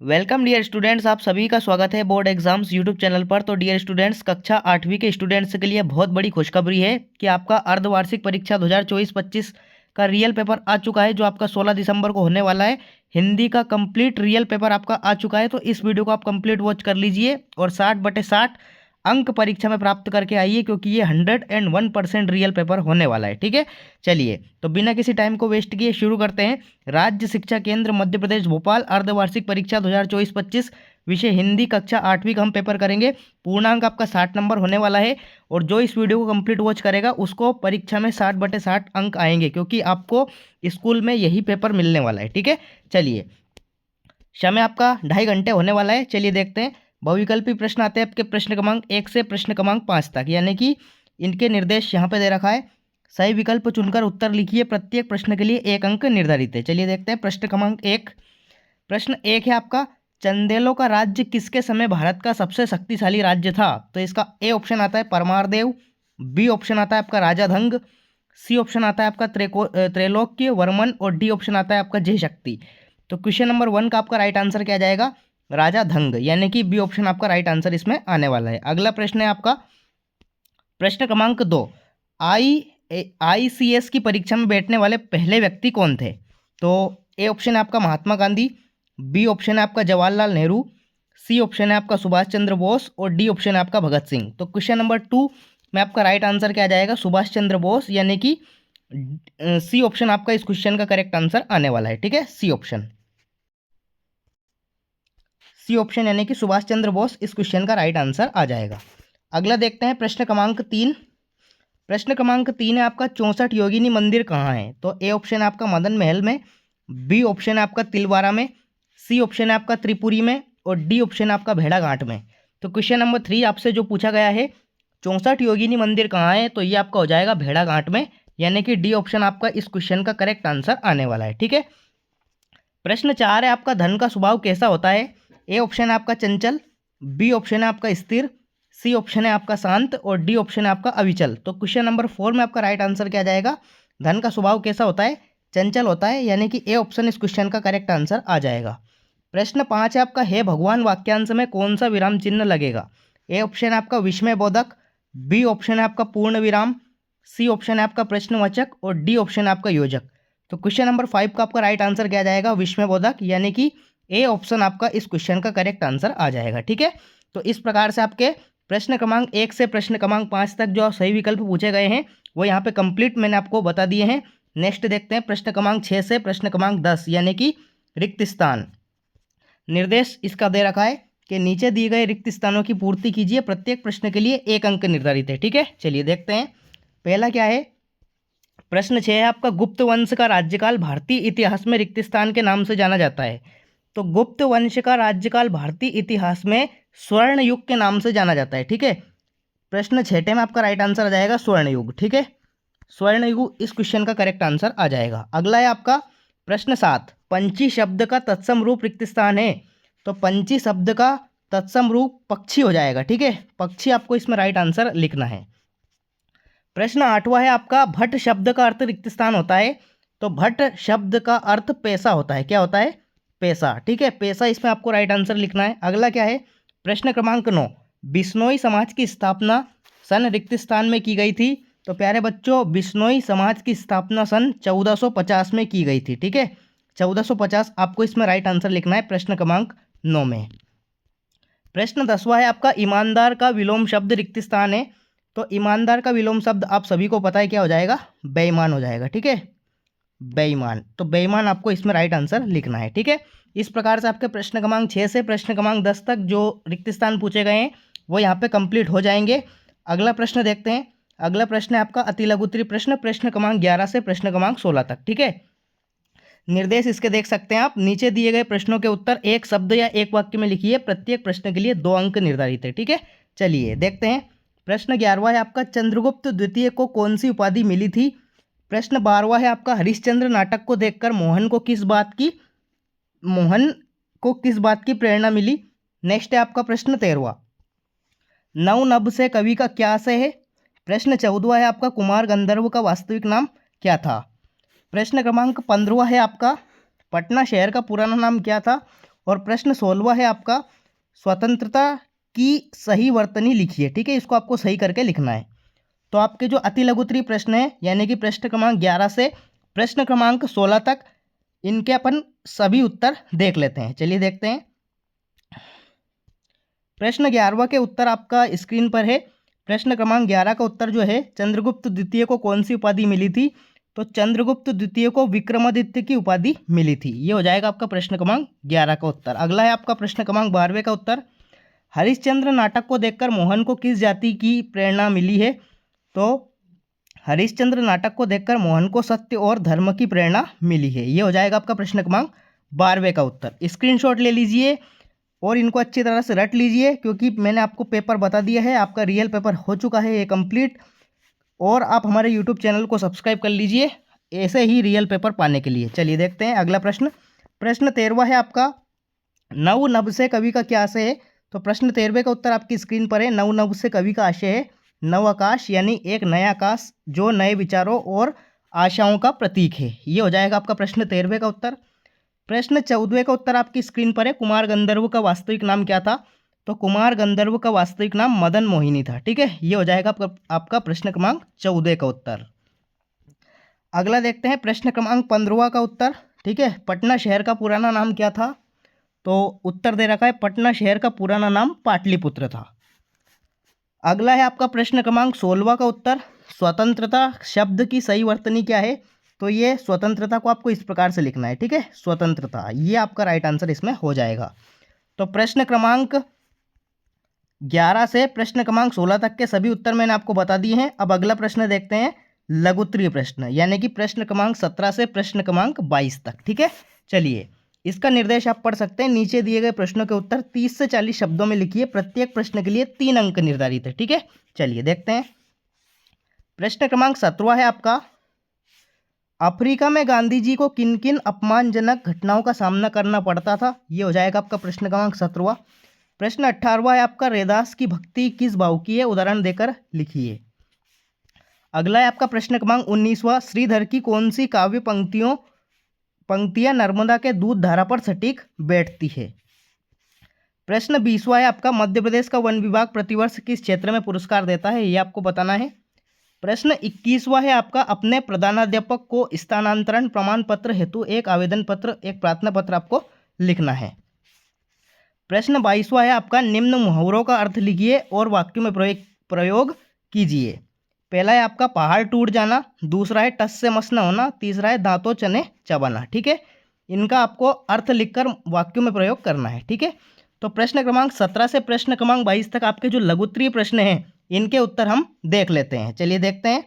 Welcome dear students, आप सभी का स्वागत है बोर्ड एग्जाम्स यूट्यूब चैनल पर। तो डियर स्टूडेंट्स, कक्षा 8वीं के स्टूडेंट्स के लिए बहुत बड़ी खुशखबरी है कि आपका अर्धवार्षिक परीक्षा 2024-25 का रियल पेपर आ चुका है, जो आपका 16 दिसंबर को होने वाला है। हिंदी का कंप्लीट रियल पेपर आपका आ चुका है, तो इस वीडियो को आप कंप्लीट वॉच कर लीजिए और 60/60 अंक परीक्षा में प्राप्त करके आइए, क्योंकि ये 101% रियल पेपर होने वाला है। ठीक है, चलिए तो बिना किसी टाइम को वेस्ट किए शुरू करते हैं। राज्य शिक्षा केंद्र मध्य प्रदेश भोपाल अर्धवार्षिक परीक्षा 2024-25 विषय हिंदी कक्षा 8वीं का हम पेपर करेंगे। पूर्णांक आपका 60 नंबर होने वाला है, और जो इस वीडियो को कंप्लीट वॉच करेगा उसको परीक्षा में 60/60 अंक आएंगे, क्योंकि आपको स्कूल में यही पेपर मिलने वाला है। ठीक है, चलिए समय आपका 2.5 घंटे होने वाला है। चलिए देखते हैं। बहुविकल्पी प्रश्न आते हैं आपके प्रश्न क्रमांक 1 से प्रश्न क्रमांक 5 तक, यानी कि इनके निर्देश यहाँ पे दे रखा है। सही विकल्प चुनकर उत्तर लिखिए, प्रत्येक प्रश्न के लिए 1 अंक निर्धारित है। चलिए देखते हैं प्रश्न क्रमांक 1। प्रश्न 1 है आपका, चंदेलों का राज्य किसके समय भारत का सबसे शक्तिशाली राज्य था? तो इसका ए ऑप्शन आता है परमारदेव, बी ऑप्शन आता है आपका राजा धंग, सी ऑप्शन आता है आपका त्रैलोक्य वर्मन, और डी ऑप्शन आता है आपका जय शक्ति। तो क्वेश्चन नंबर 1 का आपका राइट आंसर क्या जाएगा? राजा धंग, यानी कि बी ऑप्शन आपका राइट आंसर इसमें आने वाला है। अगला प्रश्न है आपका प्रश्न क्रमांक 2। ICS की परीक्षा में बैठने वाले पहले व्यक्ति कौन थे? तो ए ऑप्शन है आपका महात्मा गांधी, बी ऑप्शन है आपका जवाहरलाल नेहरू, सी ऑप्शन है आपका सुभाष चंद्र बोस, और डी ऑप्शन है आपका भगत सिंह। तो क्वेश्चन नंबर 2 में आपका राइट आंसर क्या जाएगा? सुभाष चंद्र बोस, यानी कि सी ऑप्शन आपका इस क्वेश्चन का करेक्ट आंसर आने वाला है। ठीक है, सी ऑप्शन यानी कि सुभाष चंद्र बोस इस क्वेश्चन का राइट आंसर आ जाएगा। अगला देखते हैं प्रश्न क्रमांक 3। प्रश्न क्रमांक 3 है आपका, 64 योगिनी मंदिर कहाँ है? तो ए ऑप्शन है आपका मदन महल में, बी ऑप्शन है आपका तिलवारा में, सी ऑप्शन है आपका त्रिपुरी में, और डी ऑप्शन है आपका भेड़ाघाट में। तो क्वेश्चन नंबर 3 आपसे जो पूछा गया है 64 योगिनी मंदिर कहाँ है, तो ये आपका हो जाएगा भेड़ाघाट में, यानी कि डी ऑप्शन आपका इस क्वेश्चन का करेक्ट आंसर आने वाला है। ठीक है, प्रश्न 4 है आपका, धन का स्वभाव कैसा होता है? ए ऑप्शन है आपका चंचल, बी ऑप्शन है आपका स्थिर, सी ऑप्शन है आपका शांत, और डी ऑप्शन है आपका अविचल। तो क्वेश्चन नंबर 4 में आपका राइट आंसर क्या जाएगा? धन का स्वभाव कैसा होता है? चंचल होता है, यानी कि ए ऑप्शन इस क्वेश्चन का करेक्ट आंसर आ जाएगा। प्रश्न 5 है आपका, हे भगवान वाक्यांश में कौन सा विराम चिन्ह लगेगा? ए ऑप्शन है आपका विस्मय बोधक, बी ऑप्शन है आपका पूर्ण विराम, सी ऑप्शन है आपका प्रश्नवाचक, और डी ऑप्शन है आपका योजक। तो क्वेश्चन नंबर 5 का आपका राइट आंसर क्या जाएगा? विस्मय बोधक, यानी कि ए ऑप्शन आपका इस क्वेश्चन का करेक्ट आंसर आ जाएगा। ठीक है, तो इस प्रकार से आपके प्रश्न क्रमांक 1 से प्रश्न क्रमांक 5 तक जो सही विकल्प पूछे गए हैं वो यहाँ पे कंप्लीट मैंने आपको बता दिए हैं। नेक्स्ट देखते हैं प्रश्न क्रमांक 6 से प्रश्न क्रमांक 10, यानी कि रिक्त स्थान। निर्देश इसका दे रखा है कि नीचे दिए गए रिक्त स्थानों की पूर्ति कीजिए, प्रत्येक प्रश्न के लिए 1 अंक निर्धारित है। ठीक है, चलिए देखते हैं। पहला क्या है? प्रश्न 6 है आपका, गुप्त वंश का राज्यकाल भारतीय इतिहास में रिक्त स्थान के नाम से जाना जाता है। तो गुप्त वंश का राज्यकाल भारतीय इतिहास में स्वर्ण युग के नाम से जाना जाता है। ठीक है, प्रश्न 6 में आपका राइट आंसर आ जाएगा स्वर्ण युग। ठीक है, स्वर्ण युग इस क्वेश्चन का करेक्ट आंसर आ जाएगा। अगला है आपका प्रश्न 7, पंची शब्द का तत्सम रूप रिक्त स्थान है। तो पंची शब्द का तत्सम रूप पक्षी हो जाएगा। ठीक है, पक्षी आपको इसमें राइट आंसर लिखना है। प्रश्न 8वां है आपका, भट्ट शब्द का अर्थ रिक्त स्थान होता है। तो भट्ट शब्द का अर्थ पैसा होता है। क्या होता है? पैसा। ठीक है, पैसा इसमें आपको राइट आंसर लिखना है। अगला क्या है? प्रश्न क्रमांक 9, बिश्नोई समाज की स्थापना सन रिक्त स्थान में की गई थी। तो प्यारे बच्चों, बिश्नोई समाज की स्थापना सन 1450 में की गई थी। ठीक है, 1450 आपको इसमें राइट आंसर लिखना है प्रश्न क्रमांक 9 में। प्रश्न 10वां है आपका, ईमानदार का विलोम शब्द रिक्त स्थान है। तो ईमानदार का विलोम शब्द आप सभी को पता है, क्या हो जाएगा? बेईमान हो जाएगा। ठीक है, बेईमान। तो बेईमान आपको इसमें राइट आंसर लिखना है। ठीक है, इस प्रकार से आपके प्रश्न क्रमांक 6 से प्रश्न क्रमांक 10 तक जो रिक्त स्थान पूछे गए हैं वो यहाँ पे कंप्लीट हो जाएंगे। अगला प्रश्न देखते हैं। अगला प्रश्न है आपका अति लघुत्तरीय प्रश्न, प्रश्न क्रमांक 11 से प्रश्न क्रमांक 16 तक। ठीक है, निर्देश इसके देख सकते हैं आप। नीचे दिए गए प्रश्नों के उत्तर एक शब्द या एक वाक्य में लिखिए, प्रत्येक प्रश्न के लिए 2 अंक निर्धारित है। ठीक है, चलिए देखते हैं। प्रश्न 11वां है आपका, चंद्रगुप्त द्वितीय को कौन सी उपाधि मिली थी? प्रश्न 12वां है आपका, हरिश्चंद्र नाटक को देखकर मोहन को किस बात की प्रेरणा मिली? नेक्स्ट है आपका प्रश्न 13वां, नव नभ से कवि का क्या आशय है? प्रश्न 14वां है आपका, कुमार गंधर्व का वास्तविक नाम क्या था? प्रश्न क्रमांक 15वां है आपका, पटना शहर का पुराना नाम क्या था? और प्रश्न 16वां है आपका स्वतंत्रता की सही वर्तनी लिखिए। ठीक है, इसको आपको सही करके लिखना है। तो आपके जो अति लघुत्तरीय प्रश्न है यानी कि प्रश्न क्रमांक 11 से प्रश्न क्रमांक 16 तक, इनके अपन सभी उत्तर देख लेते हैं। चलिए देखते हैं। प्रश्न 11वां के उत्तर आपका स्क्रीन पर है। प्रश्न क्रमांक 11 का उत्तर जो है, चंद्रगुप्त द्वितीय को कौन सी उपाधि मिली थी? तो चंद्रगुप्त द्वितीय को विक्रमादित्य की उपाधि मिली थी। ये हो जाएगा आपका प्रश्न क्रमांक 11 का उत्तर। अगला है आपका प्रश्न क्रमांक 12वें का उत्तर। हरिश्चंद्र नाटक को देखकर मोहन को किस जाति की प्रेरणा मिली है? तो हरिश्चंद्र नाटक को देखकर मोहन को सत्य और धर्म की प्रेरणा मिली है। ये हो जाएगा आपका प्रश्न क्रमांक 12वें का उत्तर। स्क्रीनशॉट ले लीजिए और इनको अच्छी तरह से रट लीजिए, क्योंकि मैंने आपको पेपर बता दिया है, आपका रियल पेपर हो चुका है ये कंप्लीट। और आप हमारे यूट्यूब चैनल को सब्सक्राइब कर लीजिए ऐसे ही रियल पेपर पाने के लिए। चलिए देखते हैं अगला प्रश्न। प्रश्न 13वां है आपका, नव नभ से कवि का क्या आशय है? तो प्रश्न 13वें का उत्तर आपकी स्क्रीन पर है। नव नभ से कवि का आशय है नव आकाश, यानी एक नया आकाश जो नए विचारों और आशाओं का प्रतीक है। ये हो जाएगा आपका प्रश्न 13वें का उत्तर। प्रश्न 14वें का उत्तर आपकी स्क्रीन पर है। कुमार गंधर्व का वास्तविक नाम क्या था? तो कुमार गंधर्व का वास्तविक नाम मदन मोहिनी था। ठीक है, ये हो जाएगा आपका प्रश्न क्रमांक 14 का उत्तर। अगला देखते हैं प्रश्न क्रमांक 15वां का उत्तर। ठीक है, पटना शहर का पुराना नाम क्या था? तो उत्तर दे रखा है, पटना शहर का पुराना नाम पाटलिपुत्र था। अगला है आपका प्रश्न क्रमांक 16वां का उत्तर। स्वतंत्रता शब्द की सही वर्तनी क्या है? तो ये स्वतंत्रता को आपको इस प्रकार से लिखना है। ठीक है, स्वतंत्रता, ये आपका राइट आंसर इसमें हो जाएगा। तो प्रश्न क्रमांक 11 से प्रश्न क्रमांक 16 तक के सभी उत्तर मैंने आपको बता दिए हैं। अब अगला प्रश्न देखते हैं, लघुत्तरीय प्रश्न, यानी कि प्रश्न क्रमांक 17 से प्रश्न क्रमांक 22 तक। ठीक है, चलिए इसका निर्देश आप पढ़ सकते हैं। नीचे दिए गए प्रश्नों के उत्तर 30 से 40 शब्दों में लिखिए। प्रत्येक प्रश्न के लिए 3 अंक निर्धारित है। ठीक है, चलिए देखते हैं। प्रश्न क्रमांक 17 है आपका, अफ्रीका में गांधी जी को किन किन अपमानजनक घटनाओं का सामना करना पड़ता था? ये हो जाएगा आपका प्रश्न क्रमांक 17। प्रश्न 18वां है आपका, रैदास की भक्ति किस भाव की है? उदाहरण देकर लिखिए। अगला है आपका प्रश्न क्रमांक 19वां, श्रीधर की कौन सी काव्य पंक्तियां नर्मदा के दूध धारा पर सटीक बैठती है? प्रश्न 20वां है आपका, मध्य प्रदेश का वन विभाग प्रतिवर्ष किस क्षेत्र में पुरस्कार देता है? ये आपको बताना है। प्रश्न 21वां है आपका, अपने प्रधानाध्यापक को स्थानांतरण प्रमाण पत्र हेतु एक आवेदन पत्र, एक प्रार्थना पत्र आपको लिखना है। प्रश्न 22वां है आपका, निम्न मुहावरों का अर्थ लिखिए और वाक्यों में प्रयोग कीजिए। पहला है आपका पहाड़ टूट जाना, दूसरा है टस से मस न होना, तीसरा है दांतों चने चबाना। ठीक है, इनका आपको अर्थ लिखकर वाक्यों में प्रयोग करना है। ठीक है, तो प्रश्न क्रमांक 17 से प्रश्न क्रमांक 22 तक आपके जो लघुत्तरीय प्रश्न हैं इनके उत्तर हम देख लेते हैं। चलिए देखते हैं।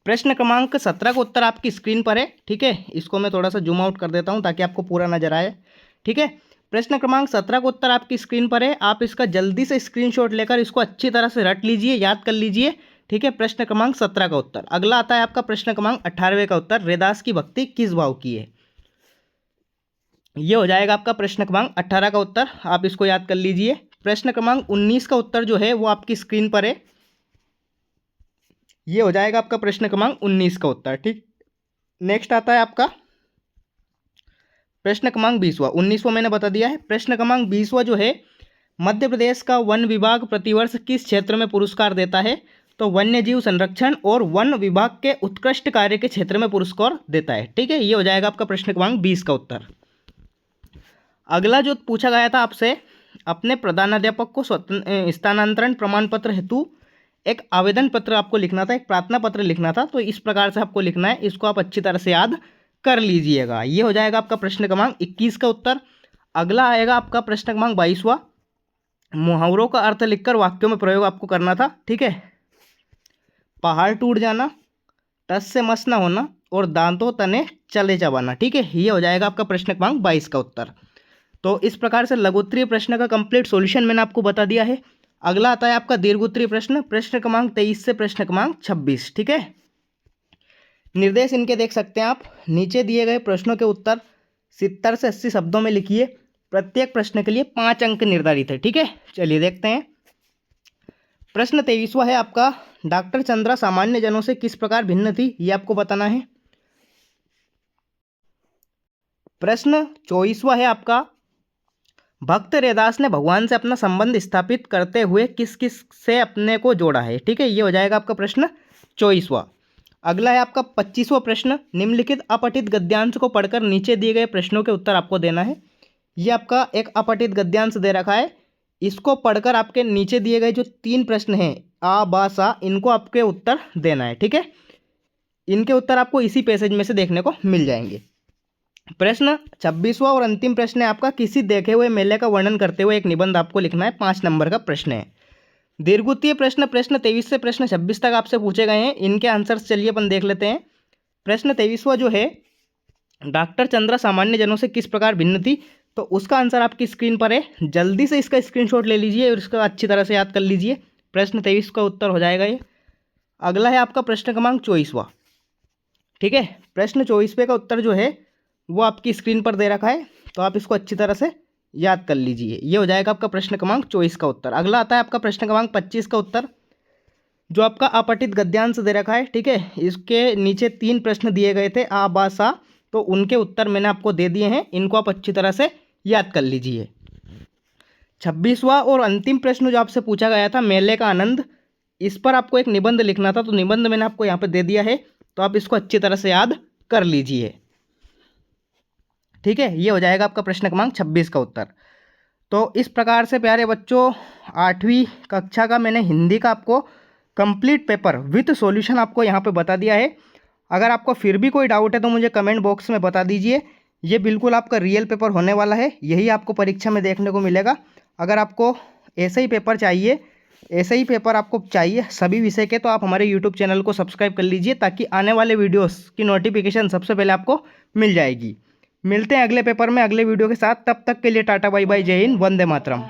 प्रश्न क्रमांक 17 का उत्तर आपकी स्क्रीन पर है। ठीक है, इसको मैं थोड़ा सा जूम आउट कर देता हूं ताकि आपको पूरा नजर आए। ठीक है, प्रश्न क्रमांक 17 का उत्तर आपकी स्क्रीन पर है। आप इसका जल्दी से स्क्रीनशॉट लेकर इसको अच्छी तरह से रट लीजिए, याद कर लीजिए। ठीक है, प्रश्न क्रमांक 17 का उत्तर। अगला आता है आपका प्रश्न क्रमांक 18वें का उत्तर, रैदास की भक्ति किस भाव की है? ये हो जाएगा आपका प्रश्न क्रमांक 18 का उत्तर। आप इसको याद कर लीजिए। प्रश्न क्रमांक 19 का उत्तर जो है वो आपकी स्क्रीन पर है। ये हो जाएगा आपका प्रश्न क्रमांक 19 का उत्तर। ठीक, नेक्स्ट आता है आपका प्रश्न क्रमांक 20वां। 19वां मैंने बता दिया है। प्रश्न क्रमांक 20वां जो है, मध्य प्रदेश का वन विभाग प्रतिवर्ष किस क्षेत्र में पुरस्कार देता है? तो वन्य जीव संरक्षण और वन विभाग के उत्कृष्ट कार्य के क्षेत्र में पुरस्कार देता है। ठीक है, ये हो जाएगा आपका प्रश्न क्रमांक 20 का उत्तर। अगला जो पूछा गया था आपसे, अपने प्रधानाध्यापक को स्थानांतरण प्रमाण पत्र हेतु एक आवेदन पत्र आपको लिखना था, एक प्रार्थना पत्र लिखना था। तो इस प्रकार से आपको लिखना है, इसको आप अच्छी तरह से याद कर लीजिएगा। ये हो जाएगा आपका प्रश्न क्रमांक 21 का उत्तर। अगला आएगा आपका प्रश्न क्रमांक 22वां, मुहावरों का अर्थ लिखकर वाक्यों में प्रयोग आपको करना था। ठीक है, पहाड़ टूट जाना, टस से मस ना होना और दांतों तने चले चबाना। ठीक है, ये हो जाएगा आपका प्रश्न क्रमांक 22 का उत्तर। तो इस प्रकार से लघुत्तरीय प्रश्न का कंप्लीट सॉल्यूशन मैंने आपको बता दिया है। अगला आता है आपका दीर्घोत्तरीय प्रश्न, प्रश्न क्रमांक 23 से प्रश्न क्रमांक 26। ठीक है, निर्देश इनके देख सकते हैं आप। नीचे दिए गए प्रश्नों के उत्तर 70 से 80 शब्दों में लिखिए। प्रत्येक प्रश्न के लिए 5 अंक निर्धारित है। ठीक है, चलिए देखते हैं। प्रश्न 23वां है आपका, डॉक्टर चंद्रा सामान्य जनों से किस प्रकार भिन्न थी? ये आपको बताना है। प्रश्न 24वां है आपका, भक्त रैदास ने भगवान से अपना संबंध स्थापित करते हुए किस किस से अपने को जोड़ा है। ठीक है, ये हो जाएगा आपका प्रश्न 24वां। अगला है आपका 25वां प्रश्न, निम्नलिखित अपठित गद्यांश को पढ़कर नीचे दिए गए प्रश्नों के उत्तर आपको देना है। ये आपका एक अपठित गद्यांश दे रखा है, इसको पढ़कर आपके नीचे दिए गए जो 3 प्रश्न हैं आ बा सा, इनको आपके उत्तर देना है। ठीक है, इनके उत्तर आपको इसी पैसेज में से देखने को मिल जाएंगे। प्रश्न 26वां और अंतिम प्रश्न है आपका, किसी देखे हुए मेले का वर्णन करते हुए एक निबंध आपको लिखना है। 5 नंबर का प्रश्न है। दीर्घोत्तीय प्रश्न 23 से प्रश्न 26 तक आपसे पूछे गए हैं, इनके आंसर्स चलिए अपन देख लेते हैं। प्रश्न 23वां जो है, डॉक्टर चंद्रा सामान्य जनों से किस प्रकार भिन्न थी, तो उसका आंसर आपकी स्क्रीन पर है। जल्दी से इसका स्क्रीनशॉट ले लीजिए और इसका अच्छी तरह से याद कर लीजिए। प्रश्न 23 का उत्तर हो जाएगा ये। अगला है आपका प्रश्न क्रमांक 24वां। ठीक है, प्रश्न 24वें का उत्तर जो है वो आपकी स्क्रीन पर दे रखा है, तो आप इसको अच्छी तरह से याद कर लीजिए। ये हो जाएगा आपका प्रश्न क्रमांक 24 का उत्तर। अगला आता है आपका प्रश्न क्रमांक 25 का उत्तर, जो आपका अपठित गद्यांश दे रखा है। ठीक है, इसके नीचे 3 प्रश्न दिए गए थे आ बा सा, तो उनके उत्तर मैंने आपको दे दिए हैं, इनको आप अच्छी तरह से याद कर लीजिए। 26वां और अंतिम प्रश्न जो आपसे पूछा गया था, मेले का आनंद, इस पर आपको एक निबंध लिखना था, तो निबंध मैंने आपको यहाँ पे दे दिया है, तो आप इसको अच्छी तरह से याद कर लीजिए। ठीक है, ये हो जाएगा आपका प्रश्न क्रमांक 26 का उत्तर। तो इस प्रकार से प्यारे बच्चों, 8वीं कक्षा का मैंने हिंदी का आपको कंप्लीट पेपर विथ सॉल्यूशन आपको यहाँ पे बता दिया है। अगर आपको फिर भी कोई डाउट है तो मुझे कमेंट बॉक्स में बता दीजिए। ये बिल्कुल आपका रियल पेपर होने वाला है, यही आपको परीक्षा में देखने को मिलेगा। अगर आपको ऐसे ही पेपर चाहिए, ऐसे ही पेपर आपको चाहिए सभी विषय के, तो आप हमारे यूट्यूब चैनल को सब्सक्राइब कर लीजिए, ताकि आने वाले वीडियोस की नोटिफिकेशन सबसे पहले आपको मिल जाएगी। मिलते हैं अगले पेपर में अगले वीडियो के साथ, तब तक के लिए टाटा बाय बाय, जय हिंद, वंदे मातरम।